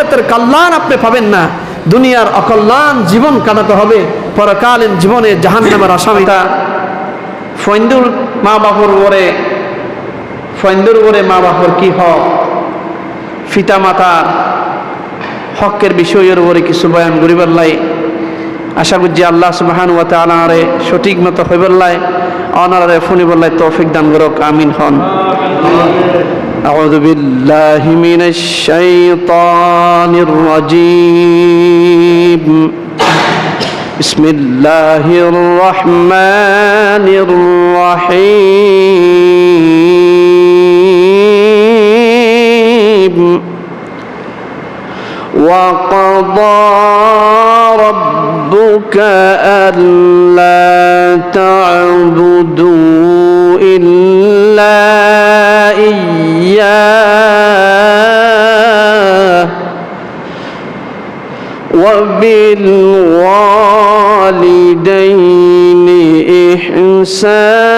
আখিরাতের কল্যাণ আপনি পাবেন না, দুনিয়ার অকল্যাণ জীবন কাটাতে হবে, পরকালীন জীবনে জাহান্নামের আসামিটা। ফৈন্দুর মা বাপুর উপরে, ফৈন্দুর উপরে মা বাপুর কি হক, পিতা মাতার হকের বিষয়ের উপরে কিছু বয়ান করিবার লাই আশা করছি আল্লাহ সুবহানাহু ওয়া তাআলারে সঠিক মতো হইবার লাই অনারে ফুনিবার লাই তৌফিক দান করুক, আমিন হন। আউযু বিল্লাহি মিনাশ শাইতানির রাজীম। বিসমিল্লাহির রহমানির রহিম। وقضى ربك ألا تعبدوا إلا إياه وبالوالدين إحسانا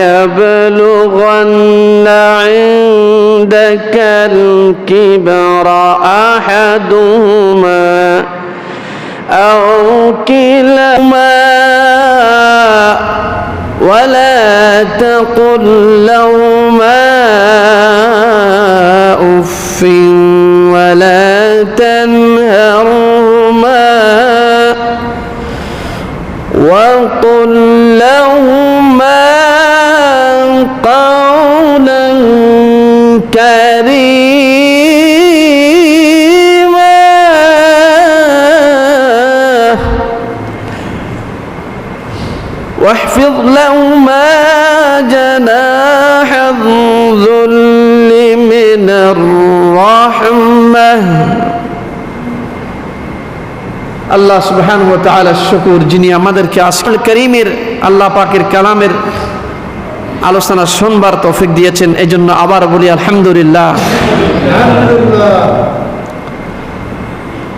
يبلغن عندك الكبر أحدهما أو كلاهما ولا تقل لهما أف ولا تنهرهما وقل لهما قولا كريما واحفظ لهما جناح الذل من الرحمة। আল্লাহ সুবহানাহু ওয়া তাআলা শুকর, যিনি আমাদেরকে আসল করিমের আল্লাহ পাকের কালামের আলোচনা শুনবার তৌফিক দিয়েছেন, এই জন্য আবার বলি আলহামদুলিল্লাহ।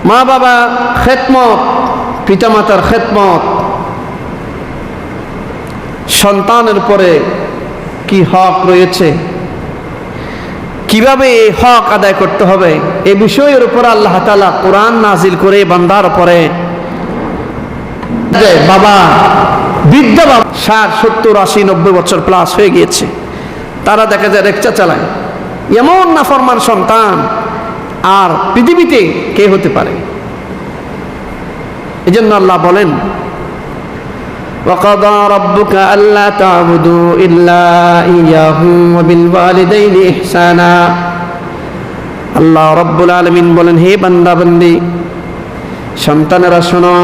মা বাবা খেদমত, পিতামাতার খেদমত, সন্তানের পরে কি হক রয়েছে, কিভাবে এই হক আদায় করতে হবে, এই বিষয়ের উপর আল্লাহ তাআলা কোরআন নাজিল করে বান্দার পরে বাবা বৃদ্ধ বাবা 60, 70, 80, 90 বছর প্লাস হয়ে গিয়েছে, তারা দেখা যায় রিকশা চালায়। এমন নাফরমান সন্তান আর পৃথিবীতে কে হতে পারে? এই জন্য আল্লাহ বলেন وَقَضَى رَبُّكَ أَلَّا تَعْبُدُوا إِلَّا إِيَّاهُ وَبِالْوَالِدَيْنِ إِحْسَانًا। আল্লাহ রাব্বুল আলামিন বলেন, হে বান্দা বান্দি, সন্তানেরা শোনো,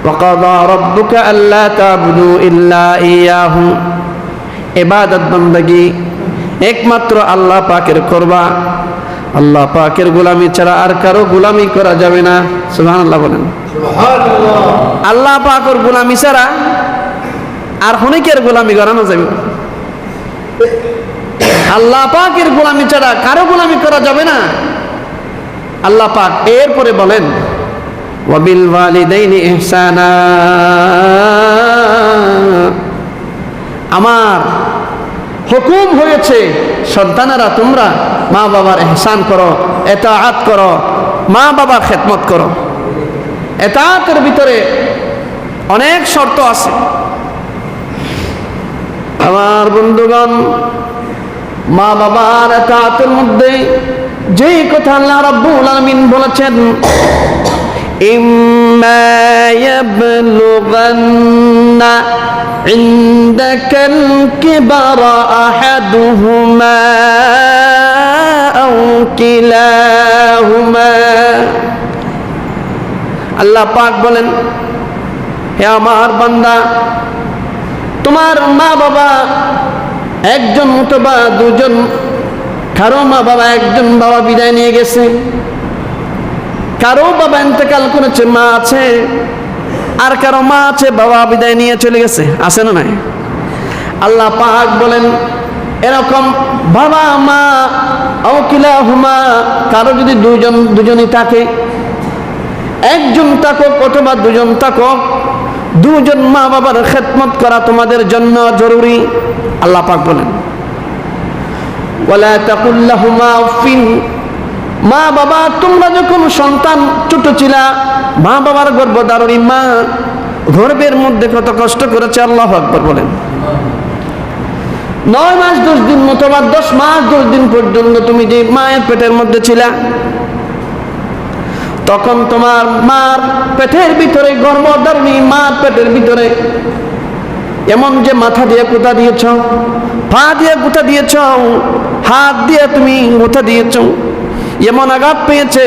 وَقَضَى رَبُّكَ أَلَّا تَعْبُدُوا إِلَّا إِيَّاهُ, ইবাদত বندگی একমাত্র আল্লাহ পাকের করবা, আল্লাহ পাকের গোলামি ছাড়া আর কারো গোলামি করা যাবে না। সুবহানাল্লাহ বলেন। আল্লাহ পাকের গোলামি ছাড়া আর অনেকের গোলামি করানো যাবে না। আল্লাহ পাকের গোলামি ছাড়া কারো গোলামি করা যাবে না। আল্লাহ পাক এরপরে বলেন ওয়াবিল ওয়ালিদাইনি ইহসানা, আমার হুকুম হয়েছে সন্তানেরা তোমরা মা বাবার ইহসান করো, ইতাআত করো, মা বাবার খেদমত করো। ইতাআতের ভিতরে অনেক শর্ত আছে। আমার বন্ধুগণ, মা বাবার ইতাআতের মধ্যে যেই কথা আল্লাহ রাব্বুল আলামিন বলেছেন, ইম্মা ইয়াবলুগান্না ইনদাকাল কিবারা আহাদুহুমা আও কিলাহুমা। আল্লাহ পাক বলেন, হে আমার বান্দা, তোমার মা বাবা একজন অথবা দুজন, কারো মা বাবা একজন বাবা বিদায় নিয়ে গেছে, কারো বাবা ইন্তেকাল করেছে, মা আছে, আর কারো মা আছে বাবা বিদায় নিয়ে চলে গেছে, আছে না নাই? আল্লাহ পাক বলেন, এরকম বাবা মা আও কিলাহুমা, কারো যদি দুজনই থাকে, একজন থাকুক অথবা দুজন থাকুক, দুজন মা বাবার খেদমত করা তোমাদের জন্য জরুরি। আল্লাহ পাক বলেন, ওয়ালা তাকুল লাহুমা উফিন, মা বাবা তোমরা যখন সন্তান ছোট ছিলা, মা বাবার গর্ভধারণী মা গর্ভের মধ্যে কত কষ্ট করেছে। আল্লাহু আকবার বলেন। 9 মাস 10 দিন অথবা 10 মাস 10 দিন পর্যন্ত তুমি যে মায়ের পেটের মধ্যে ছিলা, তখন তোমার মার পেটের ভিতরে, গর্ভধারণী মার পেটের ভিতরে এমন যে মাথা দিয়ে গুঁতা দিয়েছ, পা দিয়ে গুঁতা দিয়েছ, হাত দিয়ে তুমি গুঁতা দিয়েছ, এমন আঘাত পেয়েছে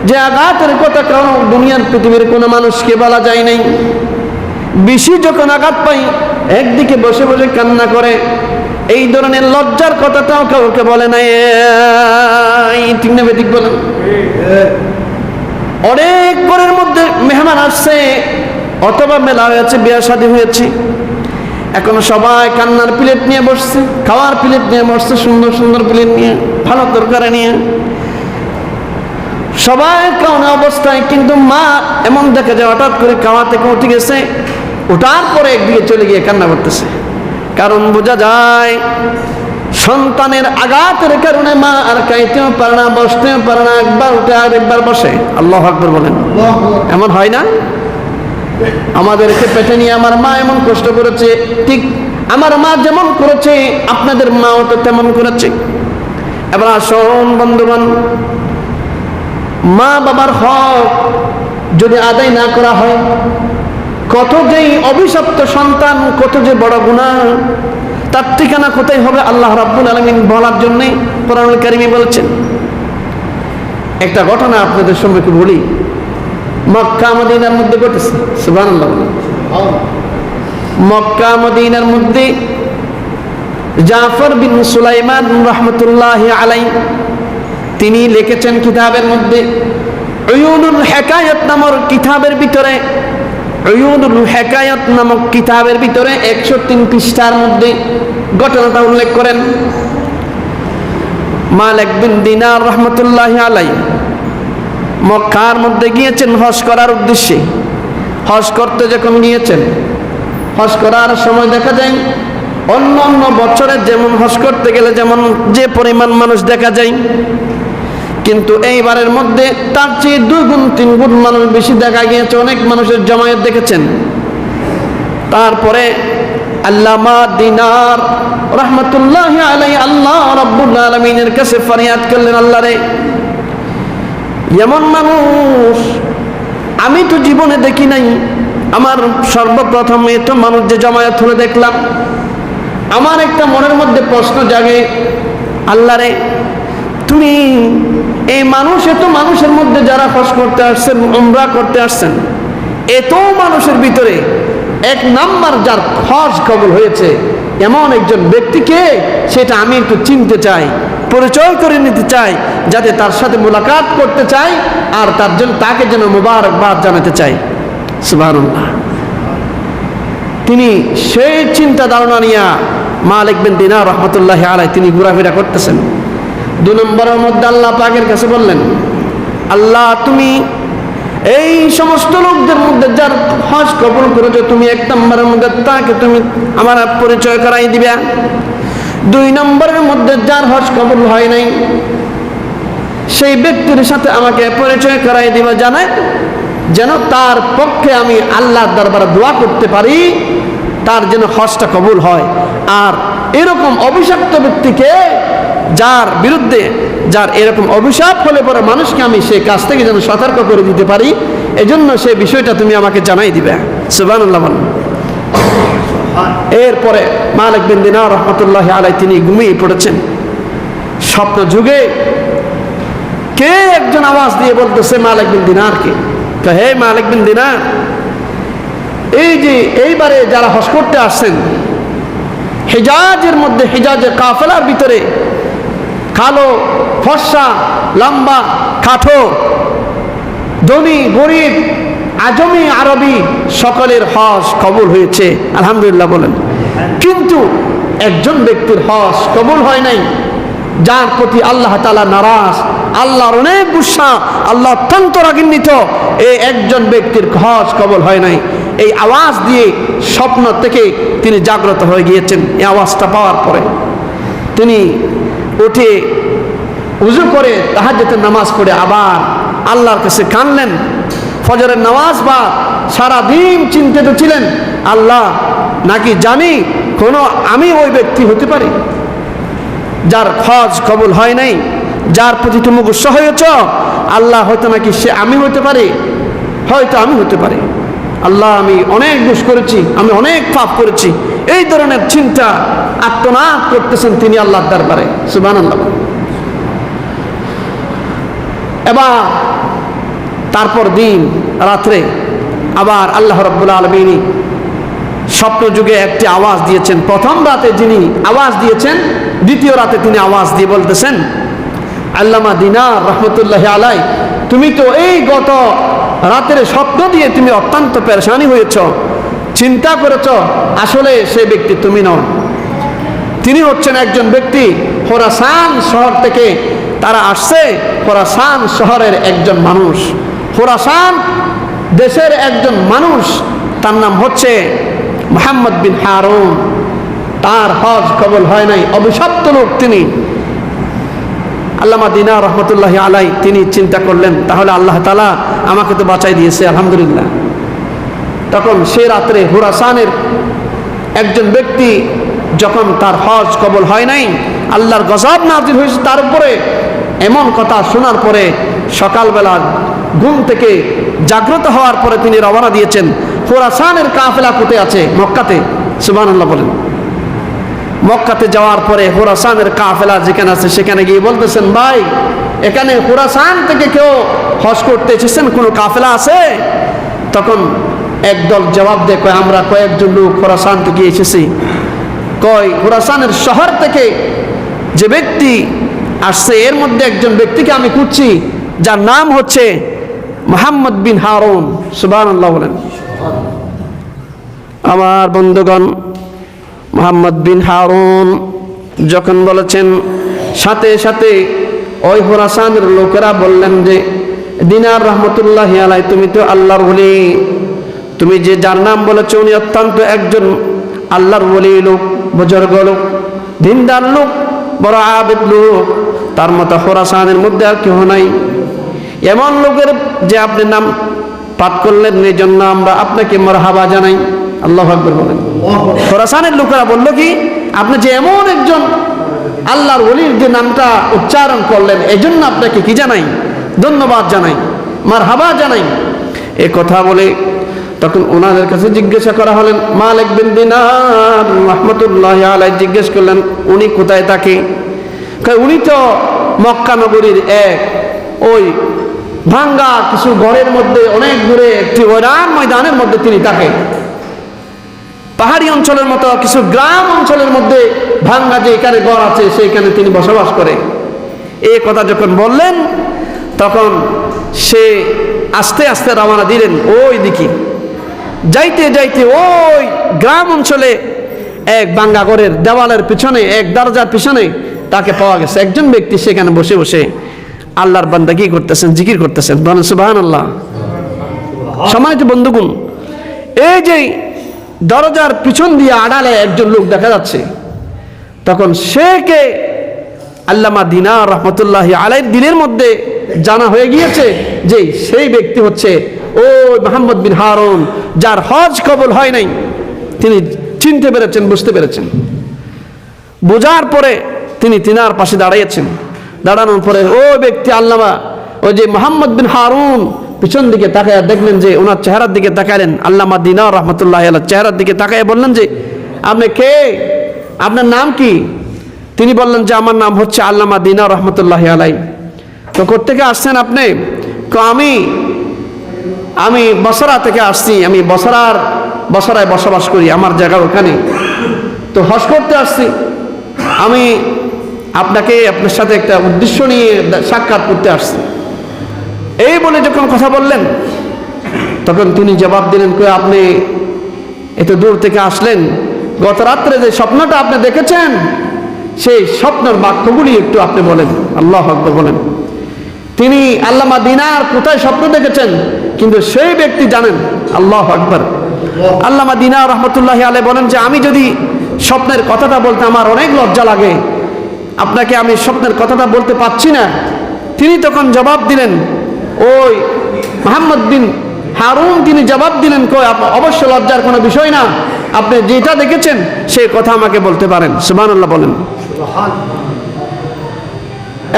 যে আঘাতের কথা কারণ দুনিয়ার পৃথিবীর কোনো মানুষকে বলা যায় নাই। বেশি যখন আঘাত পাই একদিকে বসে বসে কান্না করে, এই ধরনের লজ্জার কথাটাও কাউকে বলে নাই। ঠিক না বেদিক বলেন? অনেক ঘরের মধ্যে মেহমান আসছে অথবা মেলা হয়েছে, বিয়ে শাদী হয়েছে, এখন সবাই কান্নার প্লেট নিয়ে বসছে, খাওয়ার প্লেট নিয়ে বসছে, সুন্দর সুন্দর প্লেট নিয়ে, ভালো তরকারি নিয়ে, সবাই খাওয়ানো অবস্থায়। কিন্তু মা এমন দেখে যে হঠাৎ করে খাওয়া থেকে উঠে গেছে, ওঠার পরে একদিকে চলে গিয়ে কান্না করতেছে। কারণ বোঝা যায় সন্তানের আঘাতের কারণে মা আর খাইতেও পারে না, বসতেও পারে না, একবার উঠে আর একবার বসে। আল্লাহু আকবার বলেন। এমন হয় না? আমাদেরকে পেটে নিয়ে আমার মা এমন কষ্ট করেছে, ঠিক আমার মা যেমন করেছে আপনাদের মাও তো তেমন করেছে। এবার আসুন বন্ধুগণ, মা বাবার হক যদি আদায় না করা হয়, কত যে অভিশপ্ত সন্তান, কত যে বড় গুনাহ, তার ঠিকানা কোথায় হবে আল্লাহ রাব্বুল আলামিন বলার জন্য কোরআনুল কারীমে বলেছেন। একটা ঘটনা আপনাদের সম্মুখে বলি, মক্কা মদিনার মধ্যে ঘটেছে। সুবহানাল্লাহ। মক্কা মদিনার মধ্যে জাফর বিন সুলাইমান রাহমাতুল্লাহি আলাইহি তিনি লিখেছেন কিতাবের মধ্যে, উয়ুনুল হিকায়াত নামক কিতাবের ভিতরে, উয়ুনুল হিকায়াত নামক কিতাবের ভিতরে 103 পৃষ্ঠার মধ্যে ঘটনাটা উল্লেখ করেন। মালিক বিন দিনার রাহমাতুল্লাহি আলাইহি মক্কার মধ্যে গিয়েছেন হজ করার উদ্দেশ্যে। হজ করতে যখন গিয়েছেন, হজ করার সময় দেখা যায় অন্য অন্য বছরে যেমন হজ করতে গেলে যেমন যে পরিমাণ মানুষ দেখা যায়, কিন্তু এইবারের মধ্যে তার চেয়ে 2 গুণ 3 গুণ মানুষ বেশি দেখা গিয়েছে। অনেক মানুষের জমায়েত দেখেছেন। তারপরে আল্লামা দিনার রাহমাতুল্লাহি আলাইহি আল্লাহ রাব্বুল আলামিনের কাছে ফরিয়াদ করলেন, আল্লাহ রে, এমন মানুষ আমি তো জীবনে দেখি নাই। আমার সর্বপ্রথম এত মানুষ যে জমায়েত হলে দেখলাম, আমার একটা মনের মধ্যে প্রশ্ন জাগে, আল্লাহ রে, তুমি এই মানুষ, এত মানুষের মধ্যে যারা হজ করতে আসছেন, উমরা করতে আসছেন, এত মানুষের ভিতরে 1 নাম্বার যার হজ কবুল হয়েছে এমন একজন ব্যক্তিকে, সেটা আমি একটু চিনতে চাই, পরিচয় করে নিতে চাই, যাতে তার সাথে মোলাকাত করতে চাই আর তার জন্য তাকে যেন মুবারকবাদ জানাতে চাই। সুবহানাল্লাহ। তিনি সেই চিন্তা ধারণা নিয়ে মালিক বিন দিনার রাহমাতুল্লাহি আলাইহি তিনি ঘোরাফেরা করতেছেন। 2 নম্বরের মধ্যে আল্লাহ পাকের কাছে বললেন, আল্লাহ তুমি এই সমস্ত লোকদের মধ্যে যার হজ কবুল করেছো, তুমি 1 নম্বরের মধ্যে তাকে তুমি আমার পরিচয় করাই দিবে। 2 নম্বরের মধ্যে যার হজ কবুল হয় নাই, সেই ব্যক্তির সাথে আমাকে পরিচয় করাই দিবে, জানাই যেন তার পক্ষে আমি আল্লাহর দরবারে দোয়া করতে পারি, তার যেন হজটা কবুল হয়। আর এরকম অভিশপ্ত ব্যক্তিকে, যার বিরুদ্ধে যার এরকম অভিশাপ হলে পরে মানুষকে আমি সেই কাজ থেকে যেন সতর্ক করে দিতে পারি, এজন্য সেই বিষয়টা তুমি আমাকে জানাই দিবে। সুবহানাল্লাহ। এরপরে মালিক বিন দিনার রাহমাতুল্লাহি আলাইহি তিনি ঘুমিয়ে পড়েছেন। স্বপ্ন যুগে কে একজন আওয়াজ দিয়ে বলতেছে মালিক বিন দিনারকে, হে মালিক বিন দিনার, এই যে এইবারে যারা হজ করতে আসছেন, হিজাজের মধ্যে, হিজাজের কাফেলার ভিতরে কালো, ফর্সা, লম্বা, কাঠো, ধনী, গরিব, আজমি, আরবি সকলের হজ কবুল হয়েছে, আলহামদুলিল্লাহ বলেন। কিন্তু একজন ব্যক্তির হজ কবুল হয় নাই। যার প্রতি আল্লাহ তাআলা নারাজ, আল্লাহর অনেক গুসা, আল্লাহ অত্যন্ত রাগান্বিত, এই একজন ব্যক্তির হজ কবুল হয় নাই। এই আওয়াজ দিয়ে স্বপ্ন থেকে তিনি জাগ্রত হয়ে গিয়েছেন। এই আওয়াজটা পাওয়ার পরে তিনি উঠে উযু করে তাহাজ্জুদের নামাজ পড়ে আবার আল্লাহর কাছে কাঁদলেন। ফজরের নামাজ বা সারাদিন চিন্তিত ছিলেন, আল্লাহ নাকি জানি কোনো আমি ওই ব্যক্তি হতে পারি যার হজ কবুল হয় নাই, যার প্রতি তুমি গুসা হয়েছ, আল্লাহ হয়তো নাকি সে আমি হতে পারি, হয়তো আমি হতে পারি। আল্লাহ আমি অনেক দোষ করেছি, আমি অনেক পাপ করেছি, এই ধরনের চিন্তা আত্মনাদ করতেছেন তিনি আল্লাহর দরবারে। সুবহানাল্লাহ। এবার তারপর দিন রাত্রে আবার আল্লাহ রাব্বুল আলামিন স্বপ্ন যুগে একটি আওয়াজ দিয়েছেন। প্রথম রাতে যিনি আওয়াজ দিয়েছেন, দ্বিতীয় রাতে তিনি আওয়াজ দিয়ে বলতেছেন, আল্লামা দিনার রহমতুল্লাহি আলাই, তুমি তো এই গত রাতের স্বপ্ন দিয়ে তুমি অত্যন্ত পেরেশানি হয়েছ, চিন্তা করেছ, আসলে সেই ব্যক্তি তুমি নও। তিনি হচ্ছেন একজন ব্যক্তি খোরাসান শহর থেকে তারা আসছে, খোরাসান শহরের একজন মানুষ, খোরাসান দেশের একজন মানুষ, তার নাম হচ্ছে মুহাম্মদ বিন হারুন। তার হজ কবুল হয় নাই, অভিশপ্ত লোক তিনি। আল্লামা দিনার রহমতুল্লাহি আলাই তিনি চিন্তা করলেন, তাহলে আল্লাহ তাআলা আমাকে তো বাঁচাই দিয়েছে, আলহামদুলিল্লাহ। তখন সে রাত্রে খোরাসানের একজন ব্যক্তি যখন তার হজ কবুল হয় নাই, আল্লাহর গজব নাযিল হয়েছে তার উপরে। এমন কথা শোনার পরে সকালবেলা ঘুম থেকে জাগ্রত হওয়ার পরে তিনি রওনা দিয়েছেন। খোরাসানের কাফেলা কোথায় আছে? মক্কাতে। সুবহানাল্লাহ বলেন। মক্কাতে যাওয়ার পরে খোরাসানের কাফেলা যেখানে আছে সেখানে গিয়ে বলতেছেন, ভাই এখানে খোরাসান থেকে কেউ হজ করতে এসেছেন, কোনো কাফেলা আছে? তখন একদল জবাব দেয়, কয় আমরা কয়েকজন লোক খোরাসান থেকে এসেছি। কয় খোরাসানের শহর থেকে যে ব্যক্তি আসছে এর মধ্যে একজন ব্যক্তিকে আমি খুঁজছি, যার নাম হচ্ছে মুহাম্মদ বিন হারুন। সুবহানাল্লাহ বলেন। আমার বন্ধুগণ, মুহাম্মদ বিন হারুন যখন বলেছেন, সাথে সাথে ওই খোরাসানের লোকেরা বললেন যে, দিনার রহমতুল্লাহি আলাই, তুমি তো আল্লাহর ওলি, তুমি যে যার নাম বলেছো উনি অত্যন্ত একজন আল্লাহর ওলি লোক, বুজুর্গ লোক, দিনদার লোক, বড় আবেদ লোক, তার মতো খোরাসানের মধ্যে আর কেউ নাই। এমন লোকের যে আপনি নাম পাঠ করলেন, এই জন্য আমরা আপনাকে মারহাবা জানাই। আল্লাহু আকবার বলেন। খোরাসানের লোকেরা বলল কি, আপনি যে এমন একজন আল্লাহর ওলির যে নামটা উচ্চারণ করলেন, এই জন্য আপনাকে কি জানাই, ধন্যবাদ জানাই, মারহাবা জানাই। এ কথা বলে তখন ওনাদের কাছে জিজ্ঞাসা করা হলেন, মালিক বিন দিনার রহমতুল্লাহি আলাইহি জিজ্ঞেস করলেন, উনি কোথায় থাকে? উনি তো মক্কা নগরীর এক ওই ভাঙ্গা কিছু ঘরের মধ্যে অনেক দূরে একটি ওরান ময়দানের মধ্যে তিনি থাকে। পাহাড়ি অঞ্চলের মতো কিছু গ্রাম অঞ্চলের মধ্যে ভাঙ্গা যে এখানে ঘর আছে সেইখানে তিনি বসবাস করে। এই কথা যখন বললেন তখন সে আস্তে আস্তে রওনা দিলেন ওই দিকে। যাইতে যাইতে ওই গ্রাম অঞ্চলে এক ভাঙ্গা ঘরের দেওয়ালের পিছনে, এক দরজার পিছনে তাকে পাওয়া গেছে। একজন ব্যক্তি সেখানে বসে বসে আল্লাহর বান্দাগি করতেছেন, জিকির করতেছেন। বলেন সুবহানাল্লাহ। সম্মানিত বন্ধুগণ, এই যে দরজার পিছন দিয়ে আড়ালে একজন লোক দেখা যাচ্ছে, তখন সে কে? আল্লামা দিনার রহমতুল্লাহি আলাইহির দিলের মধ্যে জানা হয়ে গিয়েছে যে সেই ব্যক্তি হচ্ছে ওই মুহাম্মদ বিন হারুন, যার হজ কবুল হয় নাই। তিনি চিনতে পেরেছেন, বুঝতে পেরেছেন। বোঝার পরে তিনি তিনার পাশে দাঁড়িয়েছেন। দাঁড়ানোর পরে ওই ব্যক্তি আল্লামা ওই যে মুহাম্মদ বিন হারুন পিছন দিকে তাকায় দেখলেন যে ওনার চেহারার দিকে তাকালেন। আল্লামা দিনার রহমতুল্লাহি আলাইহি চেহারার দিকে তাকায় বললেন যে, আপনি কে? আপনার নাম কি? তিনি বললেন যে, আমার নাম হচ্ছে আল্লামা দিনার রহমতুল্লাহি আলাইহি। তো কোত্থেকে আসছেন আপনি? আমি বসরা থেকে আসছি, আমি বসরায় বসবাস করি, আমার জায়গা ওখানে। তো হজ করতে আসছি, আমি আপনার সাথে একটা উদ্দেশ্য নিয়ে সাক্ষাৎ করতে আসছি। এই বলে যখন কথা বললেন তখন তিনি জবাব দিলেন, আপনি এত দূর থেকে আসলেন, গত রাত্রে যে স্বপ্নটা আপনি দেখেছেন সেই স্বপ্নের বাক্যগুলি একটু আপনি বলেন। আল্লাহু আকবার বলেন। তিনি আল্লামা দিনার কোথায় স্বপ্ন দেখেছেন কিন্তু সেই ব্যক্তি জানেন। আল্লাহু আকবার। আল্লামা দিনার রহমতুল্লাহি আলাইহি বলেন যে আমি যদি স্বপ্নের কথাটা বলতে আমার অনেক লজ্জা লাগে, আপনাকে আমি স্বপ্নের কথাটা বলতে পারছি না। তিনি তখন জবাব দিলেন, ওই মুহাম্মদ বিন হারুন তিনি জবাব দিলেন, কই অবশ্য লজ্জার কোনো বিষয় না, আপনি যেটা দেখেছেন সেই কথা আমাকে বলতে পারেন। সুবহানাল্লাহ বলেন।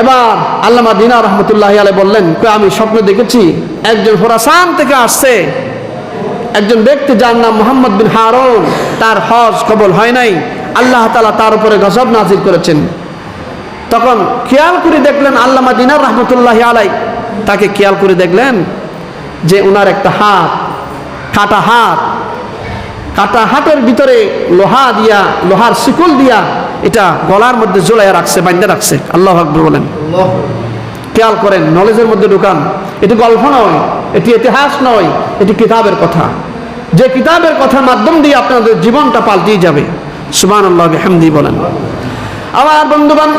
এবার আল্লামা দিনার রহমতুল্লাহি আলাইহি বললেন, কই আমি স্বপ্ন দেখেছি একজন খোরাসান থেকে আসছে একজন ব্যক্তি যার নাম মুহাম্মদ বিন হারুন, তার হজ কবুল হয় নাই, আল্লাহ তাআলা তার উপরে গজব নাযিল করেছেন। তখন খেয়াল করে দেখলেন আল্লামা দিনার রহমতুল্লাহি আলাইহি, তাকে খেয়াল করে দেখলেন যে ওনার একটা হাত, কাটা হাতের ভিতরে লোহার শিকল দিয়া এটা গলার মধ্যে ঝুলাইয়া রাখছে, বাঁধা রাখছে। আল্লাহু আকবার বলেন। খেয়াল করেন, নলেজের মধ্যে ঢুকান। এটি গল্প নয়, এটি ইতিহাস নয়, এটি কিতাবের কথা, যে কিতাবের কথার মাধ্যম দিয়ে আপনাদের জীবনটা পাল্টিয়ে যাবে। সুবহানাল্লাহ বিহামদিহি বলেন। আমার বন্ধুবান,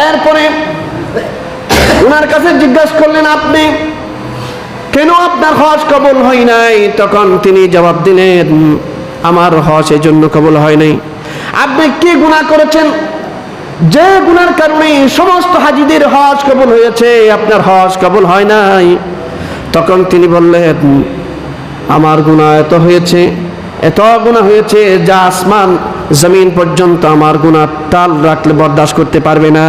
এরপরে ওনার কাছে জিজ্ঞাসা করলেন, আপনি কেন আপনার হজ কবুল হয় নাই? তখন তিনি জবাব দিলেন, আমার হজ এই জন্য কবুল হয় নাই। আপনি কি গুনাহ করেছেন যে গুনার কারণে সমস্ত হাজিদের হজ কবুল হয়েছে, আপনার হজ কবুল হয় নাই? তখন তিনি বললেন, আমার গুনাহ এত গুনাহ হয়েছে যা আসমান জমিন পর্যন্ত আমার গুনাহ তাল রাখলে বরদাস্ত করতে পারবে না।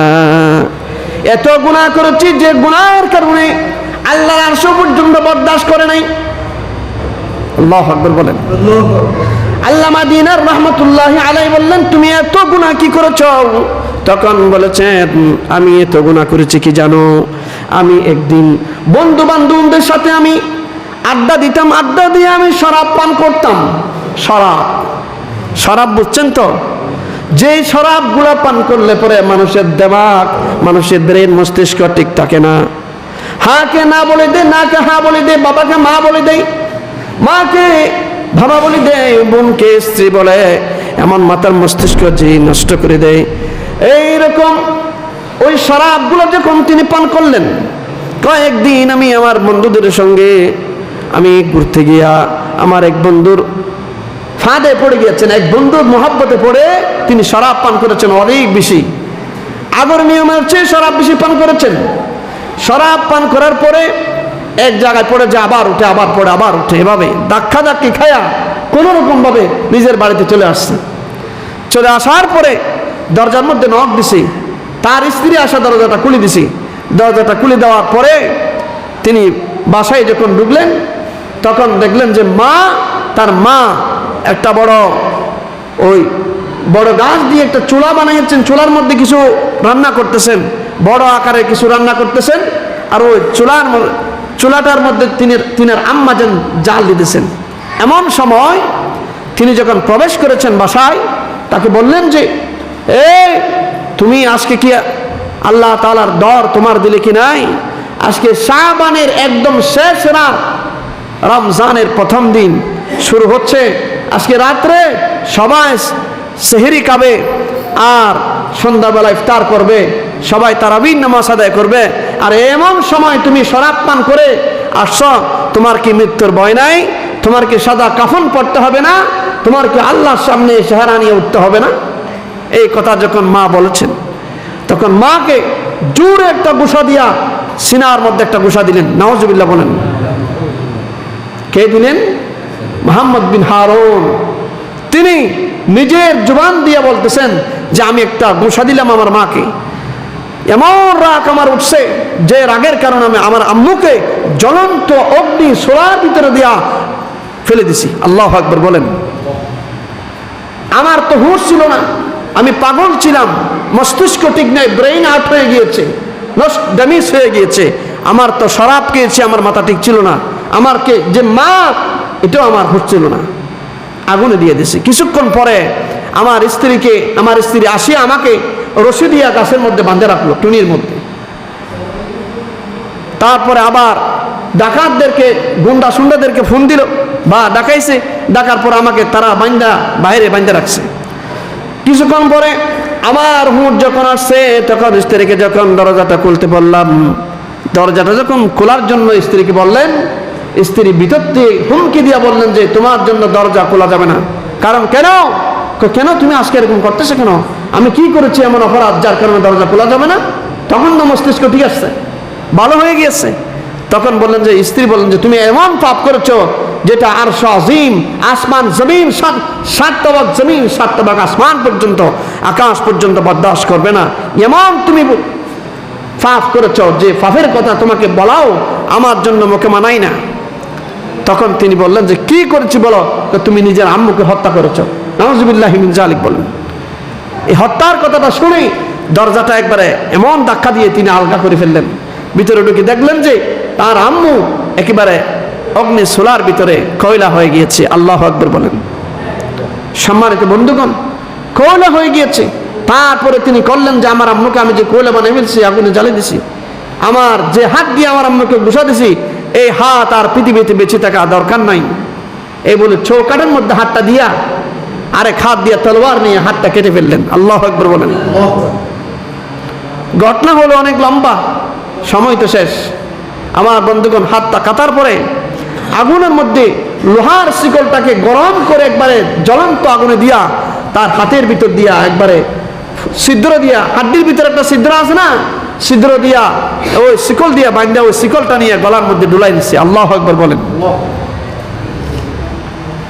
এত গুনাহ করেছি যে গুনাহের কারণে আল্লাহর আরশ পর্যন্ত বরদাস্ত করে নাই। আল্লাহু আকবার বলেন। আল্লামা দিনার রহমতুল্লাহি আলাইহি বললেন, তুমি এত গুনাহ কি করেছো? তখন বলেছেন, আমি এত গুনাহ করেছি কি জানো? আমি একদিন বন্ধু বান্ধবদের সাথে আমি আড্ডা দিতাম, আড্ডা দিয়ে আমি শরাব পান করতাম। শরাব বুঝছেন তো? যে শরাব গুলা পান করলে পরে মানুষের দিমাগ, মানুষের ব্রেন, মস্তিষ্ক ঠিক থাকে না। হাকে না বলে দেয়, নাকে হা বলে দেয়, বাবাকে মা বলে দেয়, মাকে বাবা বলে দেয়, বোনকে স্ত্রী বলে, এমন মাথার মস্তিষ্ক যে নষ্ট করে দেয়। এইরকম ওই শরাবগুলো যখন তিনি পান করলেন, কয়েকদিন আমি আমার বন্ধুদের সঙ্গে আমি ঘুরতে গিয়া আমার এক বন্ধুর ফাঁদে পড়ে গিয়েছেন, এক বন্ধুর মহব্বতে পড়ে তিনি শরাব পান করেছেন অনেক বেশি, আগের নিয়মের চেয়ে শরাব বেশি পান করেছেন। শরাব পান করার পরে এক জায়গায় পড়ে যে আবার উঠে, আবার পড়ে, আবার উঠে, এভাবে ধাক্কা ধাক্কি খায়া কোনো রকম ভাবে নিজের বাড়িতে চলে আসছে। চলে আসার পরে দরজার মধ্যে নক দিছি, তার স্ত্রী আসা দরজাটা খুলে দিছি। দরজাটা খুলে দেওয়ার পরে তিনি বাসায় যখন ঢুকলেন তখন দেখলেন যে তার মা একটা বড় গাছ দিয়ে একটা চুলা বানিয়েছেন, চুলার মধ্যে কিছু রান্না করতেছেন, বড় আকারে কিছু রান্না করতেছেন, আর ওই চুলাটার মধ্যে তিনি আম্মা যেন জাল দিতেছেন। এমন সময় তিনি যখন প্রবেশ করেছেন বাসায়, তাকে বললেন যে, তুমি আজকে কি আল্লাহ তাআলার ডর তোমার দিলে কি নাই? আজকে শাবানের একদম শেষ রাত, রমজানের প্রথম দিন শুরু হচ্ছে। আজকে রাত্রে সবাই সেহরি খাবে আর সন্ধ্যাবেলা ইফতার করবে, সবাই তারাবির নামাজ আদায় করবে, আর এমন সময় তুমি শরাব পান করে আসছ। তোমার কি মৃত্যুর ভয় নাই? তোমার কি সাদা কাফন পড়তে হবে না? তোমার কি আল্লাহর সামনে চেহারা নিয়ে উঠতে হবে না? এই কথা যখন মা বলেছেন, তখন মাকে জোরে একটা গুসা দিয়া সিনার মধ্যে একটা গুসা দিলেন। নাউজুবিল্লাহ বলেন। কে দিলেন? মুহাম্মদ বিন হারুন। তিনি নিজের জবান দিয়ে বলতেছেন যে আমি একটা গুসা দিলাম আমার মাকে, এমন রাগ আমার উঠছে যে রাগের কারণে আমি আমার আম্মুকে জ্বলন্ত অগ্নি সোলার ভিতরে দিয়া ফেলে দিছি। আল্লাহু আকবার বলেন। আমার তো হুঁশ ছিল না, আমি পাগল ছিলাম, মস্তিষ্ক ঠিক নাই, ব্রেইন আউট হয়ে গিয়েছে, ড্যামেজ হয়ে গিয়েছে। আমার তো শরাব খেয়েছে, আমার মাথা ঠিক ছিল না, আমার যে মা এটাও আমার হুঁশ ছিল না, আগুনে দিয়ে দিয়েছে। কিছুক্ষণ পরে আমার স্ত্রী আসিয়া আমাকে রশি দিয়া গাছের মধ্যে বাঁধে রাখলো, টুনির মধ্যে। তারপরে আবার ডাকাতদেরকে, গুন্ডা সুন্ডাদেরকে ফোন দিল বা ডাকাইছে, ডাকার পর আমাকে তারা বাইরে বাঁধে রাখছে। কিছুক্ষণ পরে আমার হুঁট যখন আসছে, তখন স্ত্রীকে যখন দরজাটা খুলতে বললাম, দরজাটা যখন খোলার জন্য স্ত্রীকে বললেন, স্ত্রী ভিতর দিয়ে হুমকি দিয়া বললেন যে তোমার জন্য দরজা খোলা যাবে না। কারণ কেন? কেন তুমি আজকে এরকম করতেছো কেন? আমি কি করেছি এমন অপরাধ যার কারণে দরজা খোলা যাবে না? তখন তো মস্তিষ্ক ঠিক আসছে, ভালো হয়ে গিয়েছে। তখন বললেন যে, স্ত্রী বললেন যে তুমি এমন পাপ করেছো যেটা আরশ আজিম, আসমান জমিন, 7 তবাক জমিন 7 তবাক আসমান পর্যন্ত, আকাশ পর্যন্ত বরদাস্ত করবে না। এমন তুমি পাপ করেছো যে পাপের কথা তোমাকে বলাও আমার জন্য মুখে মানাই না। তখন তিনি বললেন যে কি করেছি বলো? তুমি নিজের আম্মুকে হত্যা করেছো। নাউজুবিল্লাহি মিন যালিক বলেন। এই হত্যার কথাটা শুনে দরজাটা একবারে এমন ধাক্কা দিয়ে তিনি আলগা করে ফেললেন। ভিতরে ঢুকে দেখলেন যে তার আম্মু একেবারে অগ্নি সোলার ভিতরে কয়লা হয়ে গিয়েছে। আল্লাহু আকবার বলেন। সম্মানিত বন্ধুগণ, কয়লা হয়ে গিয়েছে। তারপরে তিনি করলেন যে আমার আম্মুকে আমি যে কয়লা বানিয়ে ফেলছি, আগুনে জ্বালিয়ে দিছি, আমার যে হাত দিয়ে আমার আম্মুকে ঘুষা দিছি, এই হাত আর পৃথিবীতে বেঁচে থাকা দরকার নাই। এই বলে চৌকাঠের মধ্যে হাতটা দিয়া আরেক হাত দিয়ে তলোয়ার নিয়ে হাতটা কেটে ফেললেন। আল্লাহু আকবার বলেন। ঘটনা হলো অনেক লম্বা, সময় তো শেষ। আমার বন্ধুগণ, হাতটা কাটার পরে আগুনের মধ্যে লোহার শিকলটাকে গরম করে একবারে জ্বলন্ত আগুনে দিয়া তার হাতের ভিতর দিয়া একবারে ছিদ্র দিয়া, হাড্ডির ভিতরে একটা ছিদ্র আছে না, ছিদ্র দিয়া ওই শিকল দিয়া বাঁধা ওই শিকলটা নিয়ে গলার মধ্যে ডুলাই দিচ্ছে। আল্লাহু আকবার বলেন।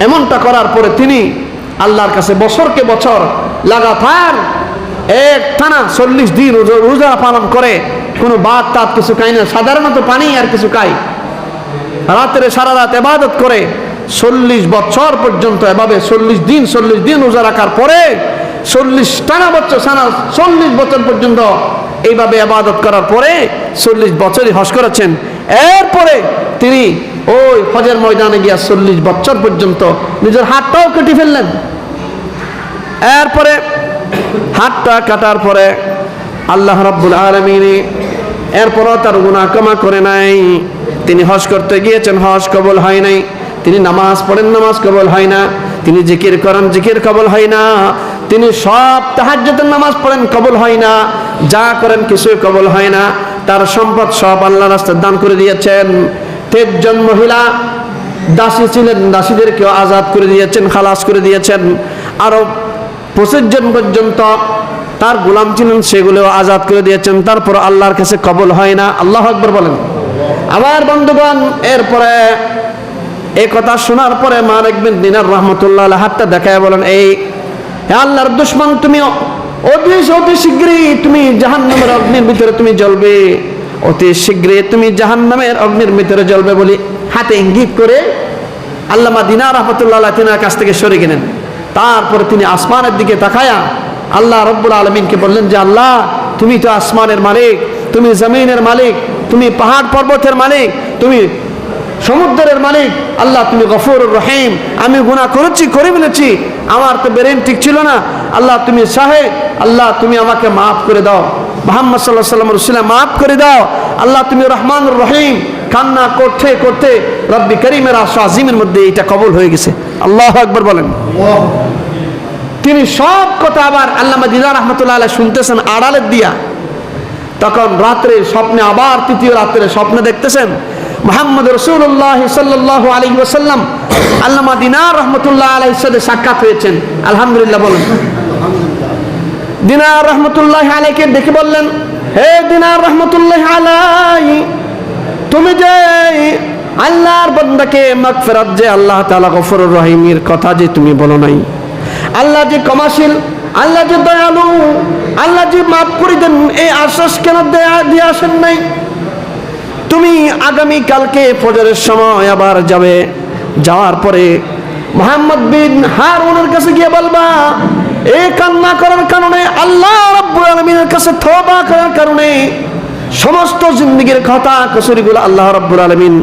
এমনটা করার পরে তিনি আল্লাহর কাছে বছরকে বছর লাগাতার এক টানা 40 দিন রোজা পালন করে, কোনো ভাত টাত কিছু খাই না, সাধারণত পানি আর কিছু খাই, রাত্রে সারা রাত ইবাদত করে 40 বছর পর্যন্ত এভাবে 40 দিন রোজা রাখার পরে 40 বছর পর্যন্ত এইভাবে ইবাদত করার পরে 40 বছরই হজ করেছেন। এরপরে তিনি ওই হজের ময়দানে গিয়া 40 বছর পর্যন্ত নিজের হাতটাও কেটে ফেললেন। এরপরে হাতটা কাটার পরে আল্লাহ রাব্বুল আলামিন এরপরও তার গুনাহ ক্ষমা করে নাই। তিনি হজ করতে গিয়েছেন, হজ কবুল হয় নাই। তিনি নামাজ পড়েন, নামাজ কবুল হয় না। তিনি জিকির করেন, জিকির কবুল হয় না। তিনি সব তাহাজ্জুদের নামাজ পড়েন, কবুল হয় না। যা করেন কিছুই কবুল হয় না। তার সম্পদ সব আল্লাহর রাস্তায় দান করে দিয়েছেন। 23 জন মহিলা দাসী ছিলেন, দাসীদেরকেও আজাদ করে দিয়েছেন, খালাস করে দিয়েছেন। আরো 25 জন পর্যন্ত তার গোলাম ছিলেন, সেগুলোও আজাদ করে দিয়েছেন। তারপর আল্লাহর কাছে কবুল হয় না। আল্লাহু আকবার বলেন। আমার বন্ধুগণ, এরপরে এই কথা শোনার পরে মালিক বিন দিনার রাহমাতুল্লাহ আলাইহি হাতটা দেখায় বলেন, এই আল্লাহর দুশমন, তুমি অতি শীঘ্রই তুমি জাহান্নামের অগ্নির ভিতরে তুমি জ্বলবে, অতি শীঘ্রই তুমি জাহান্নামের অগ্নির ভিতরে জ্বলবে বলে হাতে ইঙ্গিত করে আল্লামা দিনার রাহমাতুল্লাহ আলাইহি তিনার কাছ থেকে সরে গেলেন। তারপরে তিনি আসমানের দিকে তাকায়া আল্লাহ রাব্বুল আলামিনকে বললেন যে আল্লাহ, তুমি তো আসমানের মালিক, তুমি জমিনের মালিক, তুমি পাহাড় পর্বতের মালিক, তুমি সমুদ্রের মালিক। আল্লাহ, তুমি গফুরুর রহিম। আমি গুনাহ করেছি, করে ফেলেছি, আমার তো ব্রেন ঠিক ছিল না। আল্লাহ তুমি চাহে, আল্লাহ তুমি আমাকে মাফ করে দাও। মুহাম্মদ সাল্লাল্লাহু আলাইহি ওয়াসাল্লাম রাসূল মাফ করে দাও। আল্লাহ তুমি রহমানুর রহিম। কান্না করতে করতে রব্বি করিমের আরশ আজিমের মধ্যে এটা কবুল হয়ে গেছে। আল্লাহু আকবার বলেন। তিনি সব কথা আবার আল্লামা দিনার রাহমাতুল্লাহ আলাইহি শুনতেছেন আড়ালে দিয়া। তখন রাত্রে স্বপ্নে, আবার তৃতীয় রাত্রে স্বপ্নে দেখতেছেন মুহাম্মদ রাসূলুল্লাহ সাল্লাল্লাহু আলাইহি ওয়াসাল্লাম আল্লামা দিনার রাহমাতুল্লাহ আলাইহির সাথে সাক্ষাৎ হয়েছেন। আলহামদুলিল্লাহ বলেন। দিনার রাহমাতুল্লাহ আলাইহিকে দেখে বললেন, হে দিনার রাহমাতুল্লাহ আলাইহি, তুমি যে আল্লাহর বান্দাকে মাগফিরাত, যে আল্লাহ তাআলা গফুরুর রহিমের কথা যে তুমি বলো নাই, আল্লাহ যে ক্ষমাশীল, আল্লাহ যে দয়ালু, আল্লাহ যে মাফ করে দেন, এই আশ্বাস কেন দিয়ে আসেন নাই? তুমি আগামী কালকে ফজরের সময় আবার যাবে, যাওয়ার পরে মুহাম্মদ বিন হারুনের কাছে গিয়ে বলবা, এই কান্না করার কারণে, আল্লাহ রাব্বুল আলামিনের কাছে তওবা করার কারণে সমস্ত জিন্দেগীর খাতা কসুরিগুলো আল্লাহ রাব্বুল আলামিন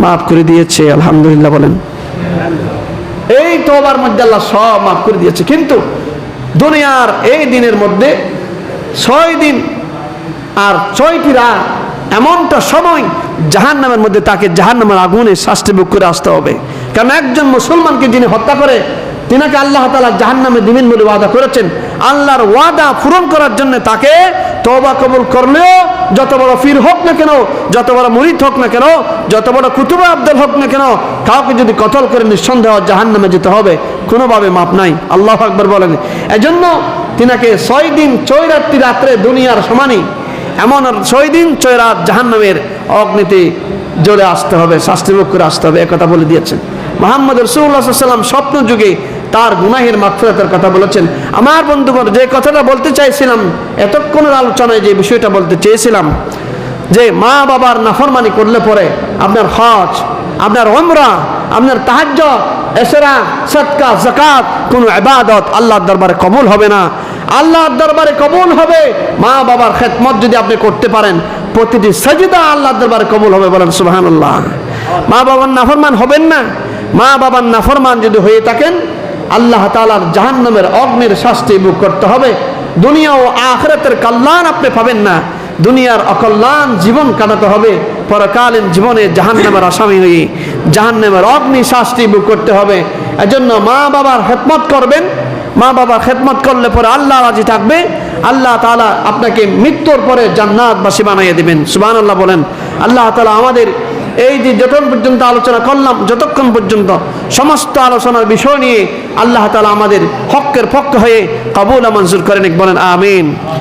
মাফ করে দিয়েছে। আলহামদুলিল্লাহ বলেন। এই তওবার মধ্যে আল্লাহ সব মাফ করে দিয়েছে। কিন্তু দুনিয়ার এই দিনের মধ্যে 6 দিন আর 6টি রাত, এমনটা সময় জাহান্নামের মধ্যে তাকে জাহান্নামের আগুনে শাস্তি ভোগ করে আসতে হবে। কারণ একজন মুসলমানকে যিনি হত্যা করে, তিনাকে আল্লাহ তাআলা জাহান্নামে দিবেন বলে ওয়াদা করেছেন। আল্লাহর ওয়াদা পূরণ করার জন্য তাকে তওবা কবুল করলেও, যত বড় পীর হোক না কেন, যত বড় মুরিদ হোক না কেন, যত বড় কুতুবে আব্দুল হোক না কেন, কাউকে যদি কতল করে নিঃসন্দেহ জাহান্নামে যেতে হবে, কোনোভাবে মাপ নাই। আল্লাহু আকবার বলেন। এজন্য তিনাকে 6 দিন 6 রাত্রি রাত্রে দুনিয়ার সমানই, এমন 6 দিন 6 রাত জাহান্নামের অগ্নিতে জ্বলে আসতে হবে, শাস্তিভোগ করে আসতে হবে, একথা বলে দিয়েছেন। মুহাম্মদ রাসূলুল্লাহ সাল্লাল্লাহু আলাইহি ওয়াসাল্লাম স্বপ্ন যুগে তার গুনাহের মাগফিরাতের কথা বলেছেন। আমার বন্ধুগণ, যে কথাটা বলতে চাইছিলাম এতক্ষণের আলোচনায়, যে বিষয়টা বলতে চেয়েছিলাম, যে মা বাবার নাফরমানি করলে পরে আপনার হজ, আপনার উমরা, আপনার তাহাজ্জুদ, এসরা, সাদকা, যাকাত, কোনো ইবাদত আল্লাহর দরবারে কবুল হবে না। আল্লাহর দরবারে কবুল হবে মা বাবার খেদমত যদি আপনি করতে পারেন, প্রতিটি সাজদা আল্লাহর দরবারে কবুল হবে। বলেন সুবহানাল্লাহ। মা বাবার নাফরমান হবেন না। মা বাবার নাফরমান যদি হয়ে থাকেন, আল্লাহ তাআলার জাহান্নামের অগ্নির শাস্তি ভোগ করতে হবে। দুনিয়া ও আখিরাতের কল্যাণ আপনি পাবেন না, দুনিয়ার অকল্যাণ জীবন কাটাতে হবে। পরকালীন জীবনে জাহান্নামের আসামি হয়ে জাহান্নামের অগ্নি শাস্তি ভোগ করতে হবে। এজন্য মা বাবার খেদমত করবেন। মা বাবার খেদমত করলে পরে আল্লাহ রাজি থাকবে। আল্লাহ তাআলা আপনাকে মৃত্যুর পরে জান্নাতবাসী বানিয়ে দিবেন। সুবহানাল্লাহ বলেন। আল্লাহ তাআলা আমাদের এই যে যতক্ষণ পর্যন্ত আলোচনা করলাম, যতক্ষণ পর্যন্ত সমস্ত আলোচনার বিষয় নিয়ে আল্লাহ তাআলা আমাদের হকের পক্ষ হয়ে কবুল মঞ্জুর করেন, বলেন আমিন।